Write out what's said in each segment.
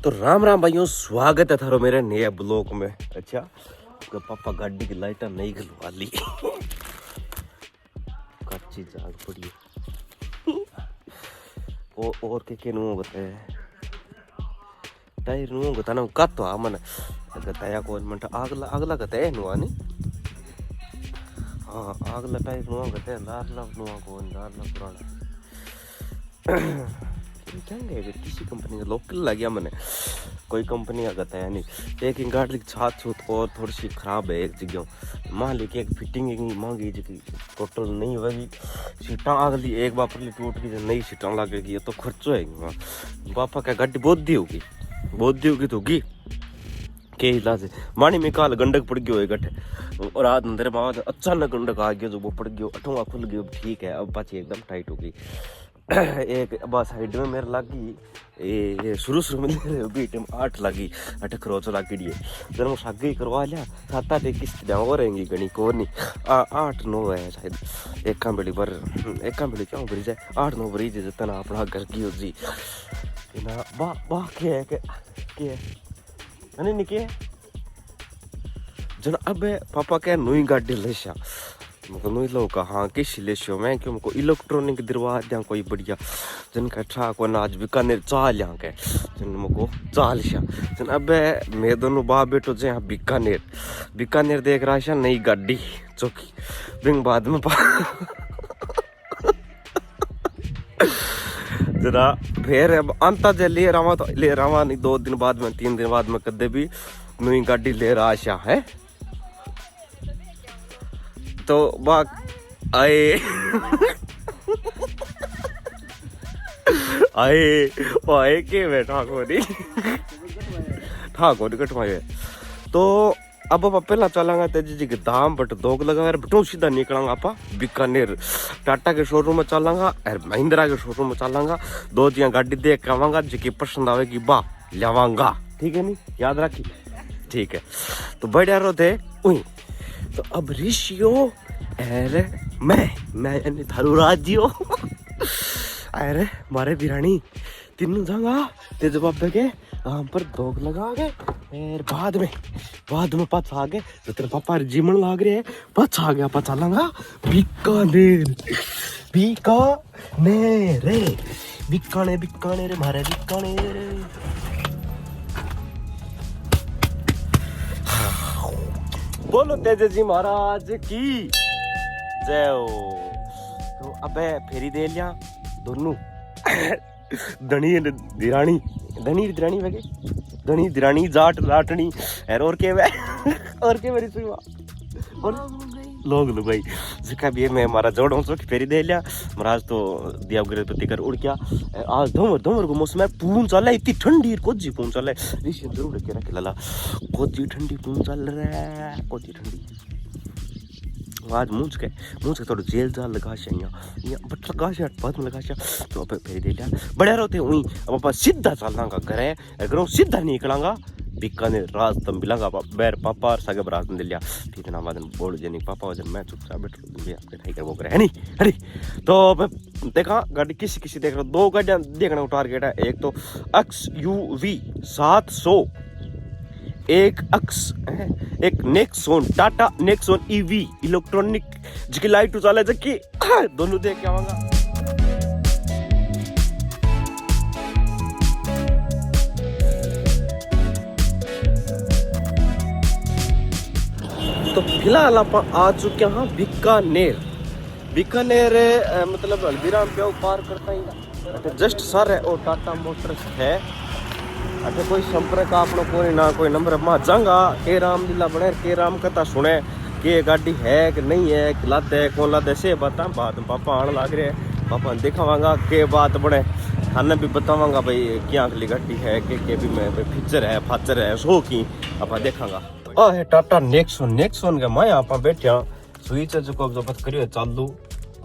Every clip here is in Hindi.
तो राम राम भाइयों, स्वागत है थारो मेरे नए ब्लॉग में। अच्छा तो पापा गाड़ी की लाइटा नहीं गलवा ली, कच्ची जाग पड़ी और के नु बताए टायर नु बताना कत आ मन बताया कौन मन अगला अगला गते नु आनी हां अगला टायर नु गते लारला नु कौन लारला पुराना चंगे किसी कंपनी का लोकल लग गया मैंने, कोई कंपनी का कहता है नहीं। एक गाड़ी की छात छूत और थोड़ी सी खराब है एक जगह, मान ली कि एक फिटिंग मांगी जी टोटल नहीं होगी, सीटा अगली एक बापर टूट गई, नई सीटा लगेगी तो खर्चो है पापा क्या गाड़ी बोधी होगी तो होगी के इलाज मानी में काल गंडक पड़ गयो है गठे और रात अंदर बाद अचानक गंडक आ गया जो वो पड़ गयो अठवा खुल गयो, ठीक है अब पाची एकदम टाइट हो गई। एक बस साइड में मेरे लगी ये शुरू में बीट में 8 लगी 8 खरोच लगी दिए जब मैं सागे करवा लिया 7-8 किस्त और रहेंगी गणी को नहीं 8-9 है शायद एक काम बेली पर एक काम बेली क्यों भरी जाए 8-9 भरी जितना अपना घर की हो जी ना वाह क्या है नहीं क्या जन अब पापा क्या नई गाड़ी लेशा मुझको नहीं लोग हाँ किस लेशो मैं क्यों मुझको इलेक्ट्रॉनिक दरवाजा कोई बढ़िया जन का ठा को आज बीकानेर चाल यहाँ के जन मुझको चाल शा जन अब मैं दोनों बाप बेटो जे यहाँ बीकानेर देख रहा है नई गाड़ी चौकी बिंग बाद में जरा फिर अब अंता जे ले रहा नहीं 2 दिन बाद में 3 दिन बाद में कदे भी नई गाड़ी ले रहा है तो बाक आए के बैठा ठाकुर कटवाए तो अब पहला चलांगा तेजी जी के दाम बट दोग लगा बटो सीधा निकलांगा आपा बीकानेर टाटा के शोरूम में चलांगा और महिंद्रा के शोरूम में चलांगा 2 गाड़ी देख के आवांगा जी पसंद आवेगी बा लवांगा, ठीक है नहीं याद रखी, ठीक है। तो बढ़िया रो थे उही तो अब ऋषियो अरे मैं थारू राज्यो अरे मारे बिरानी तीनों जगह तेज बाबे के हम पर दोग लगा गए फिर बाद में पच आ गए तो तेरे पापा जीवन लाग रहे हैं पच आ गया पचा लगा बीकानेर मारे बीकानेर बोलो तेज जी महाराज की जय हो। तो अबे फेरी दे लिया दोनों धनी दिरानी जाट लाटनी और के मेरी सुवा लोग भाई जिका भी मैं हमारा जोड़ों से फेरी दे लिया महाराज तो दिया गृहपति कर उड़ गया। आज धोमर को मौसम है पून चल इतनी ठंडी कोजी पून चल ऋषि जरूर के रख लला कोजी ठंडी पून चल रहा है कोजी ठंडी आज मूंछ के थोड़ा जेल जाल लगा यहाँ बट लगा बाद में लगा तो अब फेरी दे लिया बढ़िया रहते वहीं अब पापा सीधा चलांगा घर सीधा निकलांगा बीकानेर राज तम बिलांगा बैर पापा और सगे बरात में लिया फिर ना बाद बोल जे नहीं पापा वजन मैं चुपचाप बैठ कर वो करे है नहीं अरे तो देखा गाड़ी किसी देख रहा 2 गाड़ियां देखना टारगेट है, एक तो XUV 700 एक Nexon Tata Nexon EV electronic जिसकी लाइट उजाला जबकि दोनों देख के आवांगा। तो फिलहाल आप आ चुके हैं बीकानेर मतलब हल्दीराम पे पार करता ही जस्ट सर है और टाटा मोटर्स है अच्छा कोई संपर्क आपनो कोई ना कोई नंबर मां जांगा के राम लीला बने के राम कथा सुने के गाड़ी है कि नहीं है कि लाद है कौन लाद से बता बाद में पापा आने लग रहे पापा दिखावांगा के बात बने थाने भी बतावांगा भाई क्या अगली गाड़ी है के भी मैं फीचर है फाचर है सो की आप देखांगा। आ है टाटा नेक्सॉन के मैं आप बैठा स्विच जो बत करियो चालू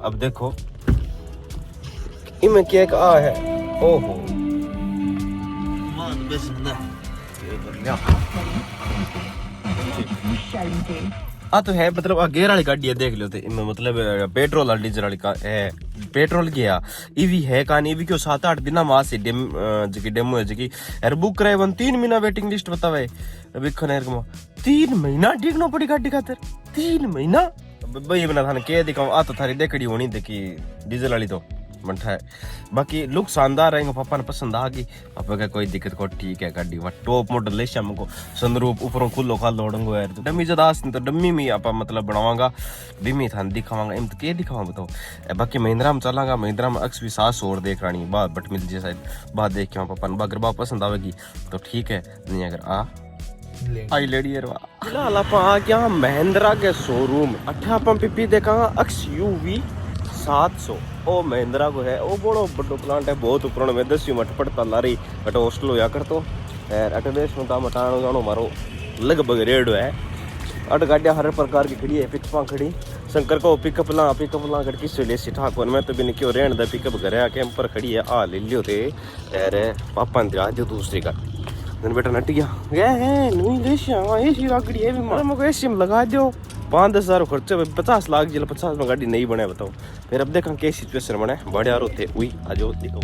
अब देखो इनमें क्या एक आ है ओहो आ तो है मतलब आ गेयर वाली गाड़ी है देख लो ते मतलब पेट्रोल वाली डीजल वाली का है पेट्रोल गया ईवी है कान ईवी क्यों 7-8 दिन मां से डेमो है जकी यार बुक कराए 3 महीना वेटिंग लिस्ट बतावे विखन यार 3 महीना टिकनो पड़ी गाड़ी खातर 3 महीना भाई बना थाने के दिखाऊं आ तो थारी देखड़ी होनी देखी डीजल वाली तो मंठा है बाकी लुक शानदार रहेंगे पापा ने पसंद आ गई पापा का कोई दिक्कत को ठीक है गाड़ी वा टॉप मॉडल ले शाम को सनरूफ ऊपरों खुलो खालो ओडंगो यार तो डमी जदा तो डमी में आपा मतलब बनावांगा बिमी थान दिखावांगा इम तो के दिखावां बताओ बाकी महिंद्रा में चलांगा महिंद्रा में अक्स भी सास और देख रानी बात बट मिल जे शायद बात देख के पापा ने अगर बात पसंद आवेगी तो ठीक है नहीं अगर आ आई लेडी यार फिलहाल आप आ गया महिंद्रा के शोरूम अठा अपन पीपी देखा अक्स यूवी 700 ओ महिंद्रा को है ओ बड़ो बड़ो प्लांट है बहुत उपरण में 10 मट पड़ता लारी अट हॉस्टल होया कर तो यार अट देश में काम मटानो जानो मारो लगभग रेड है अट गाड़ियां हर प्रकार की खड़ी है पिछपा खड़ी शंकर को पिकअप ला गड़की से ले सिठा कोन में तो बिन क्यों रेण द पिकअप घर आ कैंपर खड़ी है आ ले लियो थे यार पापा ने आज दूसरी का दिन बेटा नट गया है नहीं लेशिया ऐसी गाड़ी है भी मां को एसी में लगा दो 5-10 हज़ार खर्चे 50 लाख जिला 50 में गाड़ी नहीं बने बताओ फिर अब देखा क्या सिचुएशन बने बड़े यार होते हुई आज दिखाओ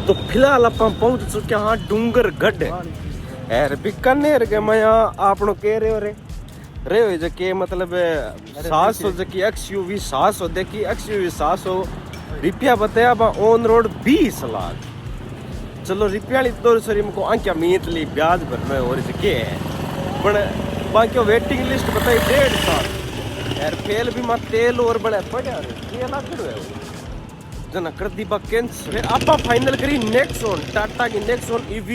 तो फिलहाल आप पहुंच चुके हाँ डूंगरगढ़ यार बीकानेर के मैं आपनो कह रहे हो रे हो जो के मतलब 700 जकी XUV 700 देखी XUV 700 रुपया बताया बा ऑन रोड 20 लाख चलो रुपया वाली तो सॉरी मुझको आंख्या मीत ली ब्याज भरना और इसके है पर बाकी वेटिंग लिस्ट बताई 1.5 साल यार फेल भी मत तेल और बड़ा पड़ा ये ना करो जना कर दी बा कैंसिल फिर आपा फाइनल करी नेक्सॉन टाटा की नेक्सॉन EV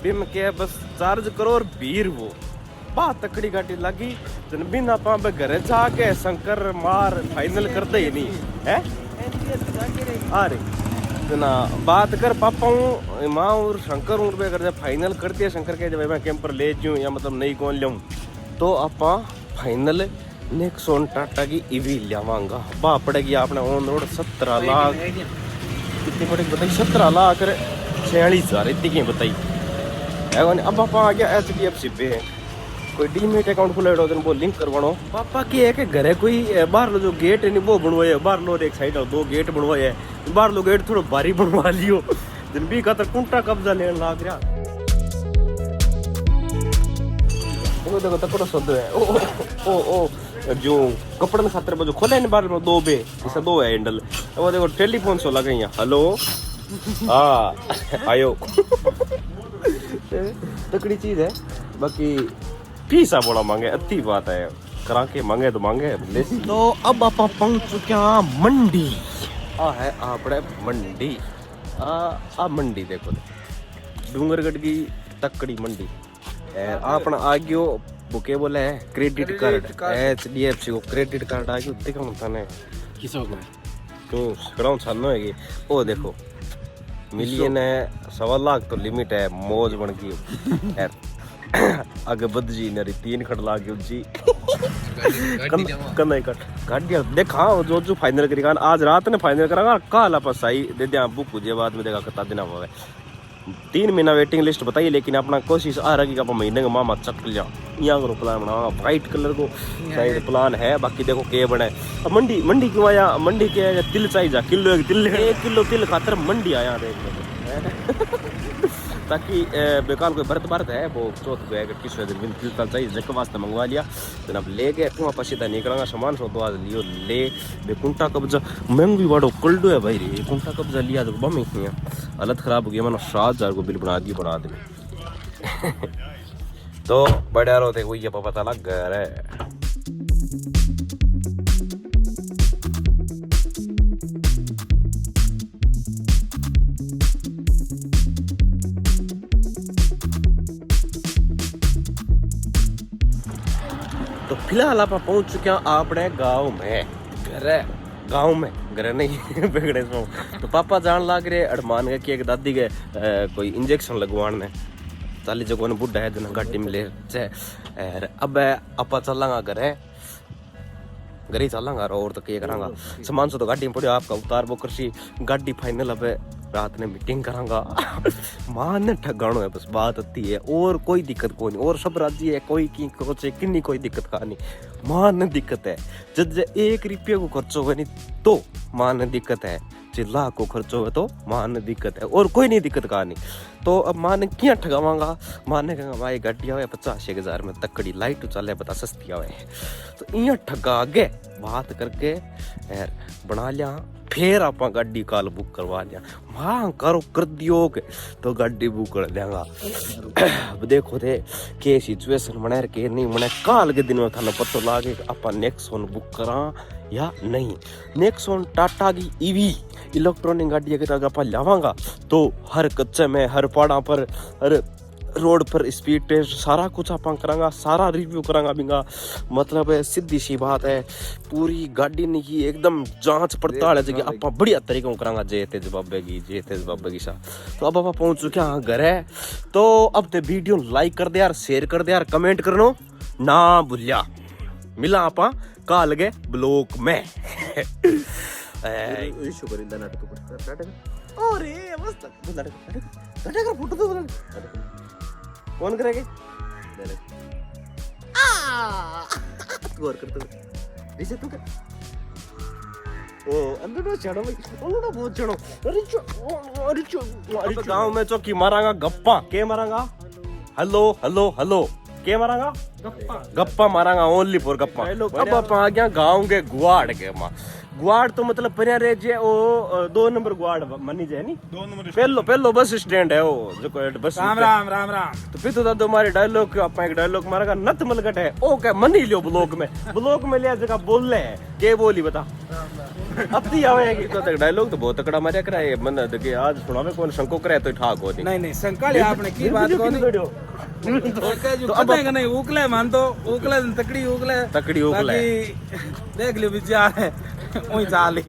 बिम के बस चार्ज करो और भीड़ वो बात तकड़ी गाड़ी लगी जन बिना पापे घरे जाके शंकर मार फाइनल करते ही नहीं है अरे जना बात कर पापा हूँ माँ और शंकर हूँ रुपये कर फाइनल करती है शंकर के जब मैं कैंपर ले जाऊँ या मतलब नहीं कौन लूँ तो आपा फाइनल नेक्सॉन टाटा की EV लियावांगा बा पड़ेगी आपने ऑन रोड 17 लाख कितनी पड़ेगी बताइए 17 लाख 46,000 इतनी की बताई अब पापा आ गया HDFC बैंक कोई डीमेट अकाउंट खुले वो लिंक करवानो पापा की है कि घरे कोई बाहर लो जो गेट है नहीं वो बनवाए बाहर लो एक साइड 2 गेट बनवाए है बाहर लो गेट थोड़ा भारी बनवा लियो दिन भी का कुंटा कब्जा लेने लाग रहा देखो तकड़ो सद है ओ जो कपड़न खातर जो खोले ने बाहर में 2 बे जैसे 2 है हैंडल वो देखो टेलीफोन सो लगे यहाँ हेलो हाँ आयो तकड़ी चीज है बाकी फीसा बड़ा मांगे अति बात है करा के मांगे तो मांगे तो अब आप पहुंच चुके हैं मंडी है आपड़े मंडी आ मंडी देखो डूंगरगढ़ की तकड़ी मंडी आपना आ गयो बुके बोले है क्रेडिट कार्ड HDFC को क्रेडिट कार्ड आ गयो देखो थाने किसो को तो कराउं छानो है ओ देखो मिलियन है 1.25 लाख तो लिमिट है मौज बन गई यार आगे बद जी नरी 3 खड़ लाग गयो जी कन्ना कट गाड़ी देखा जो फाइनल करी आज रात ने फाइनल करांगा कल आप सही दे दिया बुक पूजे बाद में देखा कितना दिन हुआ 3 महीना वेटिंग लिस्ट बताइए लेकिन अपना कोशिश आ रही कि महीने का मामा चक लिया यहाँ प्लान बनावा वाइट कलर को शायद प्लान है बाकी देखो के बने मंडी क्यों आया मंडी के तिल चाहिए किलो 1 किलो तिल खातर मंडी आया देख ताकि बेकार कोई बर्त है वो चौथ को अगर किसी दिन तिल चाहिए जक वास्ते मंगवा लिया जनाब ले गए कुआं पसीदा निकलेगा सामान सो तो आज लियो ले बेकुंटा कब्जा महंगी वाड़ो कल्डो है भाई रे कुंटा कब्जा लिया तो बम ही हालत खराब हो गई मैंने 7,000 को बिल बना दे तो बड़े रोते हुई पता लग घर है तो फिलहाल आप पहुंच चुके हैं अपने गांव में घर नहीं बिगड़े तो पापा जान लाग रहे अड़मान गए कि एक दादी के कोई इंजेक्शन लगवाने 40 जगह ने बुढ़ा है जना गाड़ी में ले अब आपा चलांगा घर घर ही चलांगा और तो क्या करांगा सामान से तो गाड़ी में पड़ो आपका उतार वो कृषि गाड़ी फाइनल अब रात ने मीटिंग करांगा मान ठगानो है बस बात आती है और कोई दिक्कत कोई नहीं और सब राजी है कोई की कोचे किन्नी कोई दिक्कत का नहीं मान दिक्कत है जब 1 रुपये को खर्च होगा नहीं तो मान दिक्कत है जिला को खर्च हो तो मान दिक्कत है और कोई नहीं दिक्कत का नहीं तो अब मान क्या ठगावांगा मान कहेंगे भाई गाड़ी आवे 85,000 में तकड़ी लाइट चले बता सस्ती आवे तो इं ठगा आगे बात करके यार बना लिया फिर आप गाड़ी काल बुक करवा लिया वहाँ करो कर दियो तो गाड़ी बुक कर देंगा अब देखो थे के सिचुएशन बने के नहीं बने काल के दिन में थाने पता लागे आप नेक्सॉन बुक करा या नहीं नेक्सॉन टाटा की ईवी इलेक्ट्रॉनिक गाड़ी अगर आप लावांगा तो हर कच्चे में हर पहाड़ा पर हर रोड पर स्पीड टेस्ट सारा कुछ आप करांगा सारा रिव्यू करांगा बिंगा मतलब है सीधी सी बात है पूरी गाड़ी ने की एकदम जांच पड़ताल है जगह आप बढ़िया तरीके करांगा जय तेज बाबे की सा तो अब आप पहुंच चुके हैं घर है तो अब ते वीडियो लाइक कर दे यार शेयर कर दे यार कमेंट करनो ना भूलिया मिला आप का लगे ब्लॉग में इशू कर इंदा नाटक कर अरे मस्त नाटक फोटो तो कौन करेगा तू और कर तू जैसे तू कर ओ अंदर तो चढ़ो भाई ओ ना बहुत चढ़ो अरे गांव में चौकी मारांगा गप्पा के मारांगा हेलो हेलो हेलो के मारांगा गप्पा मारांगा ओनली फॉर गप्पा अब आप आ गया गांव के गुआड़ के मां गुआड़ तो मतलब परिया रे जे ओ 2 नंबर गुआड़ मनी जे नी 2 नंबर पहलो बस स्टैंड है वो जो बस राम राम तो फिर तो तुम्हारे डायलॉग आपा एक डायलॉग मारेगा नत मलगट है ओ क्या मनी लियो ब्लॉग में लिया जगह बोल ले के बोली बता अब ती आवेगी तो तक डायलॉग तो बहुत तकड़ा मारिया कराए मन के आज सुनावे कौन शंको करे तो ठाक हो नहीं शंका ले आपने की बात को तो अब नहीं उकले मान तो उकले तकड़ी उकले देख लियो विचार है ओई चाल